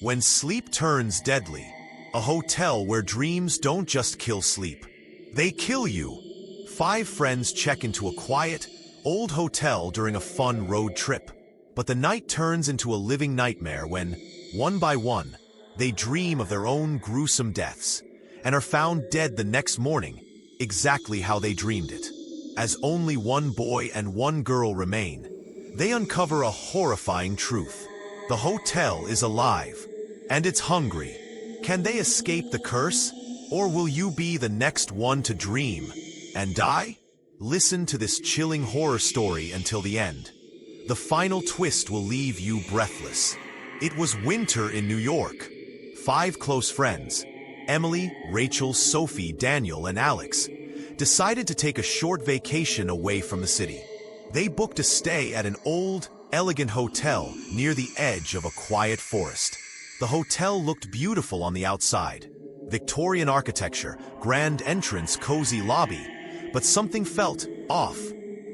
When sleep turns deadly, a hotel where dreams don't just kill sleep, they kill you. Five friends check into a quiet, old hotel during a fun road trip. But the night turns into a living nightmare when, one by one, they dream of their own gruesome deaths and are found dead the next morning, exactly how they dreamed it. As only one boy and one girl remain, they uncover a horrifying truth. The hotel is alive, and it's hungry. Can they escape the curse, or will you be the next one to dream and die? Listen to this chilling horror story until the end. The final twist will leave you breathless. It was winter in New York. Five close friends, Emily, Rachel, Sophie, Daniel, and Alex, decided to take a short vacation away from the city. They booked a stay at an old, elegant hotel near the edge of a quiet forest. The hotel looked beautiful on the outside. Victorian architecture, grand entrance, cozy lobby, but something felt off.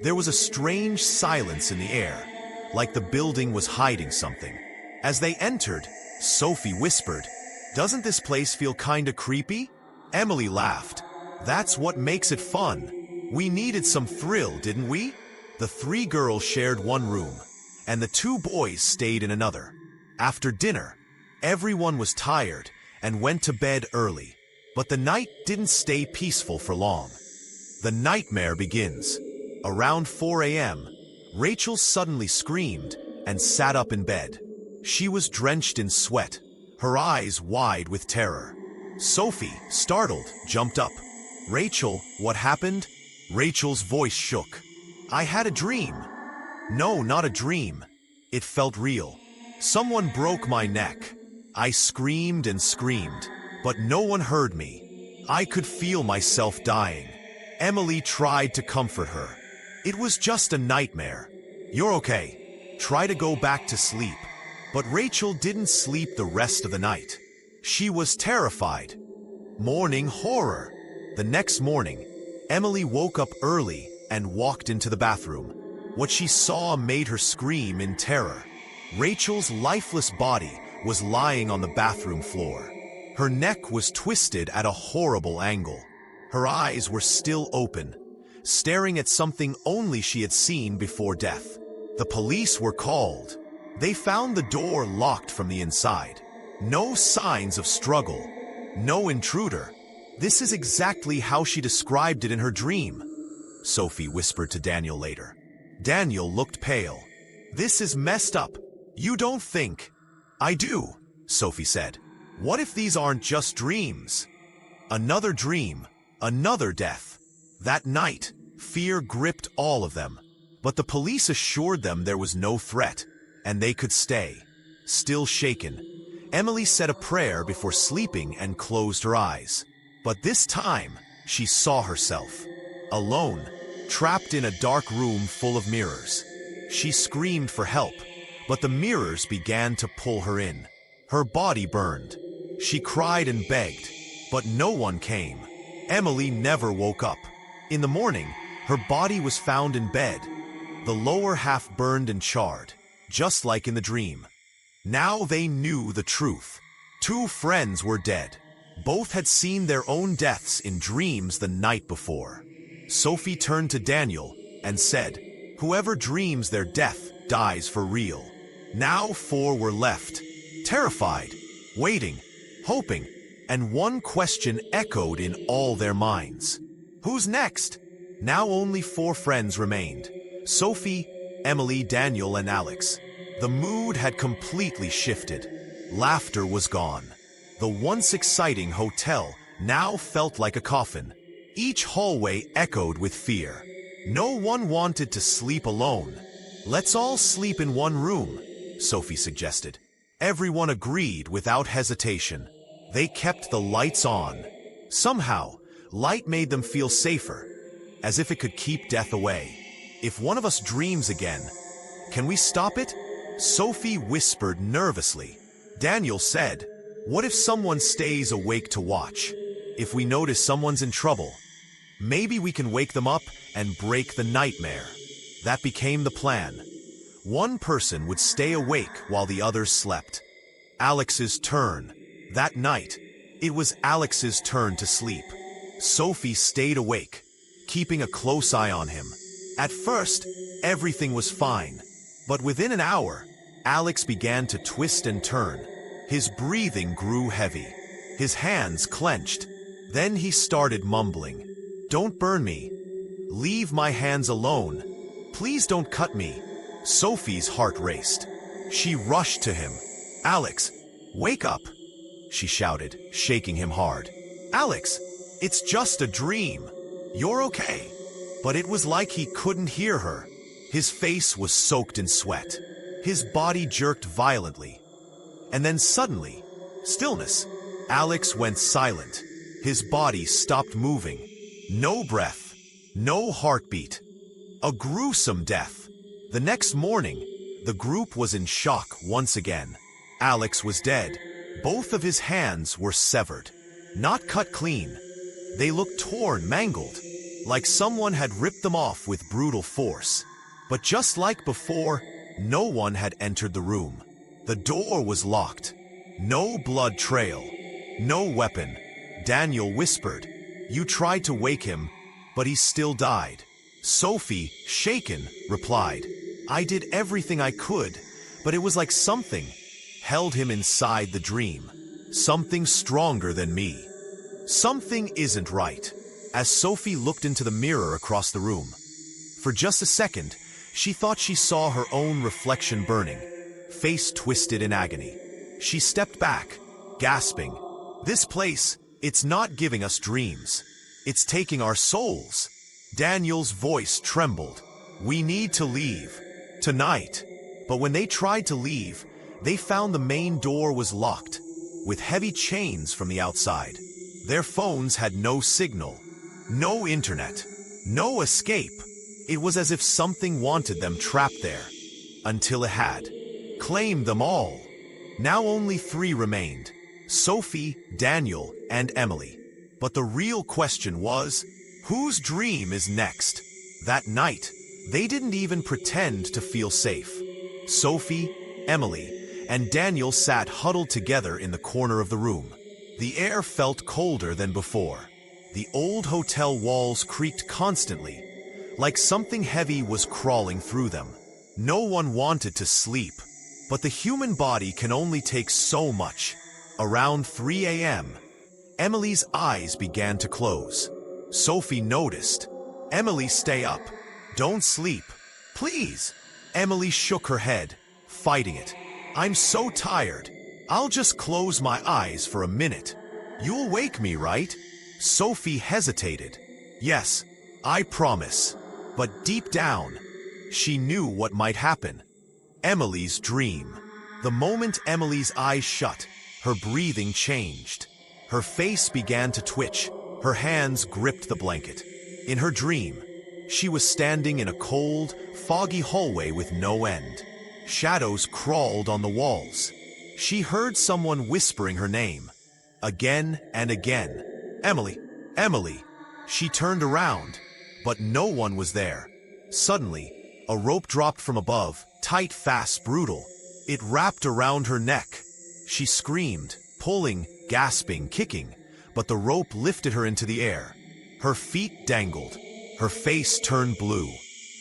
There was a strange silence in the air, like the building was hiding something. As they entered, Sophie whispered, "Doesn't this place feel kinda creepy?" Emily laughed. "That's what makes it fun. We needed some thrill, didn't we?" The three girls shared one room, and the two boys stayed in another. After dinner, everyone was tired and went to bed early, but the night didn't stay peaceful for long. The nightmare begins. Around 4 a.m., Rachel suddenly screamed and sat up in bed. She was drenched in sweat, her eyes wide with terror. Sophie, startled, jumped up. "Rachel, what happened?" Rachel's voice shook. "I had a dream." "No, not a dream. It felt real. Someone broke my neck." I screamed and screamed, but no one heard me. I could feel myself dying. Emily tried to comfort her. "It was just a nightmare. You're okay. Try to go back to sleep." But Rachel didn't sleep the rest of the night. She was terrified. Morning horror. The next morning, Emily woke up early and walked into the bathroom. What she saw made her scream in terror. Rachel's lifeless body was lying on the bathroom floor. Her neck was twisted at a horrible angle. Her eyes were still open, staring at something only she had seen before death. The police were called. They found the door locked from the inside. No signs of struggle. No intruder. "This is exactly how she described it in her dream," Sophie whispered to Daniel later. Daniel looked pale. "This is messed up. You don't think?" "I do," Sophie said. "What if these aren't just dreams?" Another dream, another death. That night, fear gripped all of them. But the police assured them there was no threat, and they could stay. Still shaken, Emily said a prayer before sleeping and closed her eyes. But this time, she saw herself, alone, trapped in a dark room full of mirrors. She screamed for help, but the mirrors began to pull her in. Her body burned. She cried and begged, but no one came. Emily never woke up. In the morning, her body was found in bed, the lower half burned and charred, just like in the dream. Now they knew the truth. Two friends were dead. Both had seen their own deaths in dreams the night before. Sophie turned to Daniel and said, "Whoever dreams their death dies for real." Now 4 were left, terrified, waiting, hoping, and one question echoed in all their minds. Who's next? Now only 4 friends remained. Sophie, Emily, Daniel, and Alex. The mood had completely shifted. Laughter was gone. The once exciting hotel now felt like a coffin. Each hallway echoed with fear. No one wanted to sleep alone. "Let's all sleep in one room," Sophie suggested. Everyone agreed without hesitation. They kept the lights on. Somehow, light made them feel safer, as if it could keep death away. "If one of us dreams again, can we stop it?" Sophie whispered nervously. Daniel said, "What if someone stays awake to watch? If we notice someone's in trouble, maybe we can wake them up and break the nightmare." That became the plan. One person would stay awake while the others slept. Alex's turn. That night, it was Alex's turn to sleep. Sophie stayed awake, keeping a close eye on him. At first, everything was fine, but within an hour, Alex began to twist and turn. His breathing grew heavy. His hands clenched. Then he started mumbling, "Don't burn me. Leave my hands alone. Please don't cut me." Sophie's heart raced. She rushed to him. "Alex, wake up," she shouted, shaking him hard. "Alex, it's just a dream. You're okay." But it was like he couldn't hear her. His face was soaked in sweat. His body jerked violently. And then suddenly, stillness. Alex went silent. His body stopped moving. No breath. No heartbeat. A gruesome death. The next morning, the group was in shock once again. Alex was dead. Both of his hands were severed. Not cut clean. They looked torn, mangled, like someone had ripped them off with brutal force. But just like before, no one had entered the room. The door was locked. No blood trail. No weapon. Daniel whispered. "You tried to wake him, but he still died." Sophie, shaken, replied, "I did everything I could, but it was like something held him inside the dream. Something stronger than me." Something isn't right. As Sophie looked into the mirror across the room, for just a second, she thought she saw her own reflection burning, face twisted in agony. She stepped back, gasping, "This place, it's not giving us dreams. It's taking our souls." Daniel's voice trembled. "We need to leave. Tonight." But when they tried to leave, they found the main door was locked, with heavy chains from the outside. Their phones had no signal, no internet, no escape. It was as if something wanted them trapped there, until it had claimed them all. Now only 3 remained: Sophie, Daniel, and Emily. But the real question was, whose dream is next? That night, they didn't even pretend to feel safe. Sophie, Emily, and Daniel sat huddled together in the corner of the room. The air felt colder than before. The old hotel walls creaked constantly, like something heavy was crawling through them. No one wanted to sleep, but the human body can only take so much. Around 3 a.m., Emily's eyes began to close. Sophie noticed. "Emily, stay up. Don't sleep. Please." Emily shook her head, fighting it. "I'm so tired. I'll just close my eyes for a minute. You'll wake me, right?" Sophie hesitated. "Yes, I promise." But deep down, she knew what might happen. Emily's dream. The moment Emily's eyes shut, her breathing changed. Her face began to twitch. Her hands gripped the blanket. In her dream, she was standing in a cold, foggy hallway with no end. Shadows crawled on the walls. She heard someone whispering her name, again and again. "Emily, Emily." She turned around, but no one was there. Suddenly, a rope dropped from above, tight, fast, brutal. It wrapped around her neck. She screamed, pulling, gasping, kicking, but the rope lifted her into the air. Her feet dangled. Her face turned blue.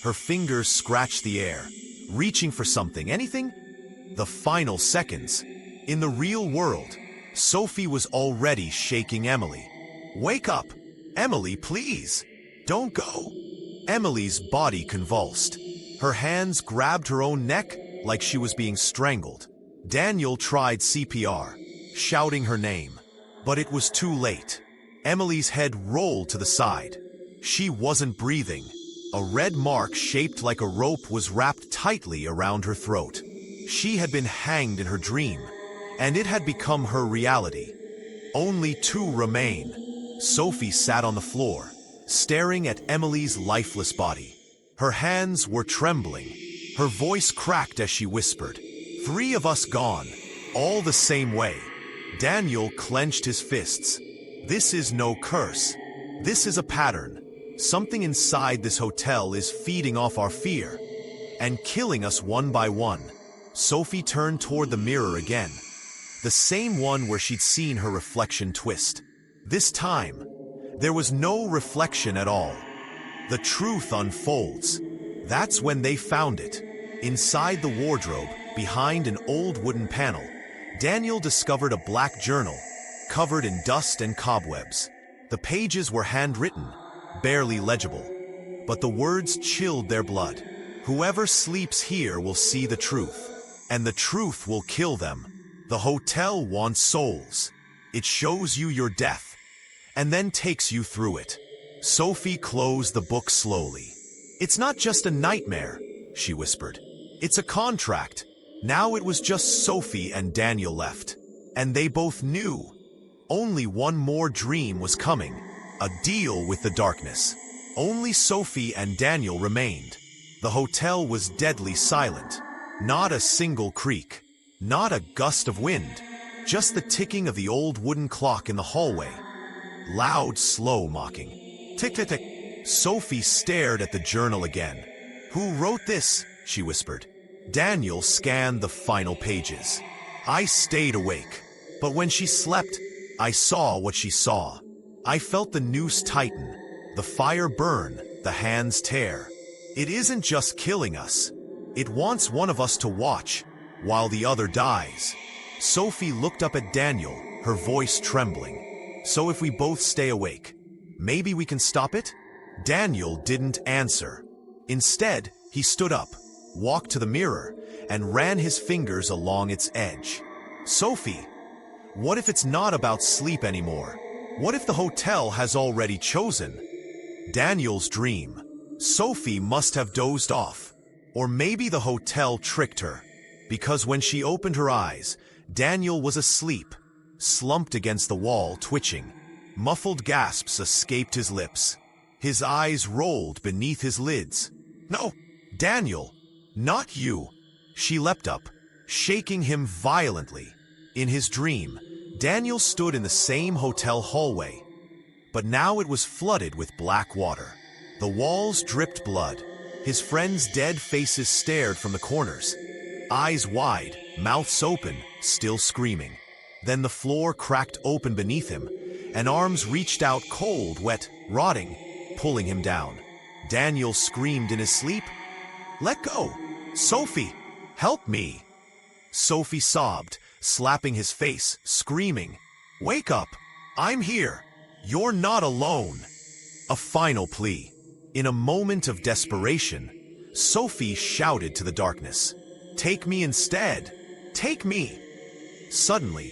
Her fingers scratched the air, reaching for something, anything. The final seconds. In the real world, Sophie was already shaking Emily. "Wake up! Emily, please! Don't go!" Emily's body convulsed. Her hands grabbed her own neck like she was being strangled. Daniel tried CPR, shouting her name, but it was too late. Emily's head rolled to the side. She wasn't breathing. A red mark shaped like a rope was wrapped tightly around her throat. She had been hanged in her dream, and it had become her reality. Only 2 remain. Sophie sat on the floor, staring at Emily's lifeless body. Her hands were trembling. Her voice cracked as she whispered, "3 of us gone, all the same way." Daniel clenched his fists. "This is no curse. This is a pattern. Something inside this hotel is feeding off our fear and killing us one by one." Sophie turned toward the mirror again. the same one where she'd seen her reflection twist. This time, there was no reflection at all. The truth unfolds. That's when they found it. Inside the wardrobe, behind an old wooden panel, Daniel discovered a black journal, covered in dust and cobwebs. The pages were handwritten, barely legible, but the words chilled their blood. Whoever sleeps here will see the truth, and the truth will kill them. The hotel wants souls. It shows you your death, and then takes you through it. Sophie closed the book slowly. "It's not just a nightmare," she whispered. "It's a contract." Now it was just Sophie and Daniel left, and they both knew. Only one more dream was coming, a deal with the darkness. Only Sophie and Daniel remained. The hotel was deadly silent. Not a single creak, not a gust of wind, just the ticking of the old wooden clock in the hallway. Loud, slow mocking. Tick, tick, tick. Sophie stared at the journal again. "Who wrote this?" she whispered. Daniel scanned the final pages. "I stayed awake, but when she slept, I saw what she saw. I felt the noose tighten, the fire burn, the hands tear. It isn't just killing us. It wants one of us to watch, while the other dies." Sophie looked up at Daniel, her voice trembling. "So if we both stay awake, maybe we can stop it?" Daniel didn't answer. Instead, he stood up, walked to the mirror, and ran his fingers along its edge. "Sophie, what if it's not about sleep anymore? What if the hotel has already chosen?" Daniel's dream. Sophie must have dozed off. Or maybe the hotel tricked her, because when she opened her eyes, Daniel was asleep, slumped against the wall, twitching. Muffled gasps escaped his lips. His eyes rolled beneath his lids. "No, Daniel, not you." She leapt up, shaking him violently. In his dream, Daniel stood in the same hotel hallway, but now it was flooded with black water. The walls dripped blood. His friends' dead faces stared from the corners, eyes wide, mouths open, still screaming. Then the floor cracked open beneath him, and arms reached out, cold, wet, rotting, pulling him down. Daniel screamed in his sleep, "Let go! Sophie, help me!" Sophie sobbed, slapping his face, screaming, "Wake up! I'm here! You're not alone!" A final plea. In a moment of desperation, Sophie shouted to the darkness, "Take me instead! Take me!" Suddenly,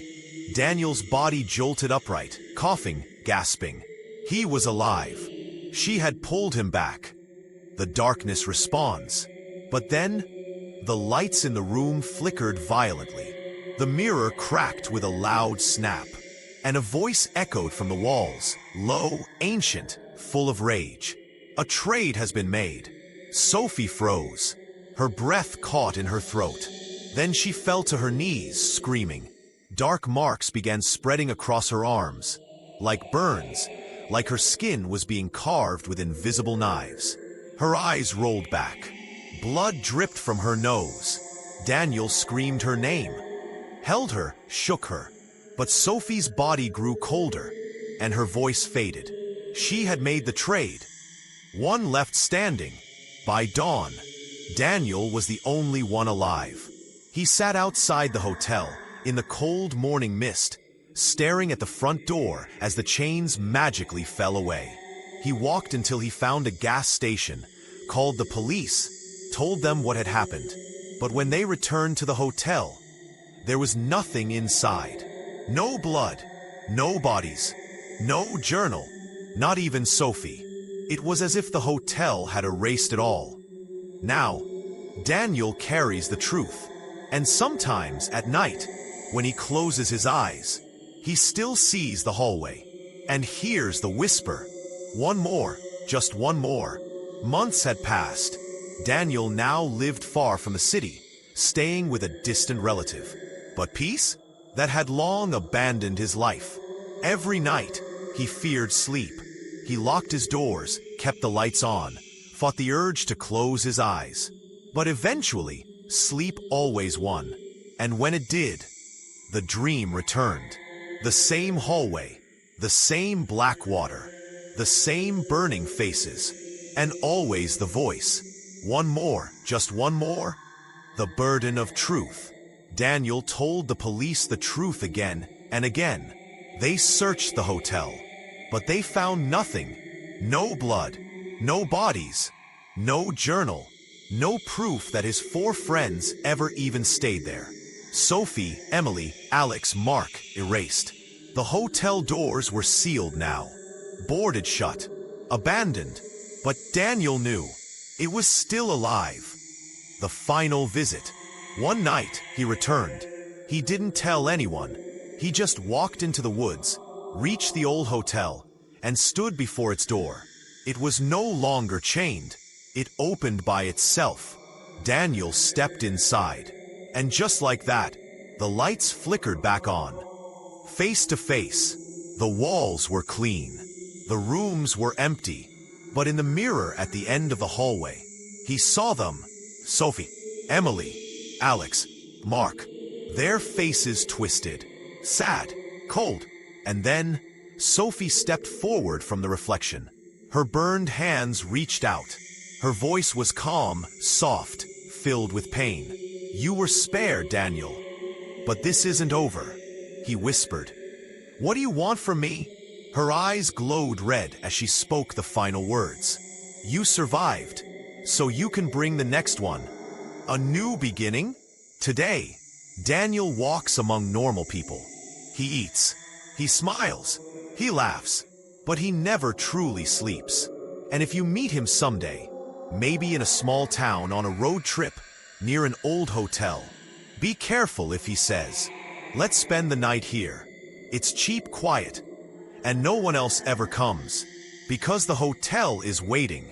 Daniel's body jolted upright, coughing, gasping. He was alive. She had pulled him back. The darkness responds. But then, the lights in the room flickered violently. The mirror cracked with a loud snap, and a voice echoed from the walls, low, ancient, full of rage. "A trade has been made." Sophie froze. Her breath caught in her throat. Then she fell to her knees, screaming. Dark marks began spreading across her arms, like burns, like her skin was being carved with invisible knives. Her eyes rolled back. Blood dripped from her nose. Daniel screamed her name, held her, shook her. But Sophie's body grew colder, and her voice faded. She had made the trade. One left standing. By dawn, Daniel was the only one alive. He sat outside the hotel, in the cold morning mist, staring at the front door as the chains magically fell away. He walked until he found a gas station, called the police, told them what had happened. But when they returned to the hotel, there was nothing inside. No blood, no bodies, no journal, not even Sophie. It was as if the hotel had erased it all. Now, Daniel carries the truth, and sometimes at night, when he closes his eyes, he still sees the hallway and hears the whisper. One more, just one more. Months had passed. Daniel now lived far from the city, staying with a distant relative. But peace? That had long abandoned his life. Every night, he feared sleep. He locked his doors, kept the lights on, fought the urge to close his eyes. But eventually, sleep always won. And when it did, The dream returned. The same hallway, the same black water, the same burning faces, and always the voice. One more, just one more. The burden of truth. Daniel told the police the truth again and again. They searched the hotel, but they found nothing. No blood, no bodies, no journal, no proof that his 4 friends ever even stayed there. Sophie, Emily, Alex, Mark, erased. The hotel doors were sealed now, boarded shut, abandoned. But Daniel knew it was still alive. The final visit. One night, he returned. He didn't tell anyone. He just walked into the woods, reached the old hotel, and stood before its door. It was no longer chained. It opened by itself. Daniel stepped inside. And just like that, the lights flickered back on. Face to face, the walls were clean. The rooms were empty. But in the mirror at the end of the hallway, he saw them. Sophie, Emily, Alex, Mark. Their faces twisted, sad, cold. And then, Sophie stepped forward from the reflection. Her burned hands reached out. Her voice was calm, soft, filled with pain. "You were spared, Daniel. But this isn't over," he whispered. "What do you want from me?" Her eyes glowed red as she spoke the final words. "You survived, so you can bring the next one. A new beginning?" Today, Daniel walks among normal people. He eats, he smiles, he laughs, but he never truly sleeps. And if you meet him someday, maybe in a small town on a road trip near an old hotel, be careful if he says, "Let's spend the night here. It's cheap, quiet, and no one else ever comes, because the hotel is waiting,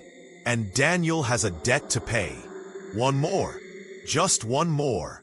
and Daniel has a debt to pay. One more, just one more."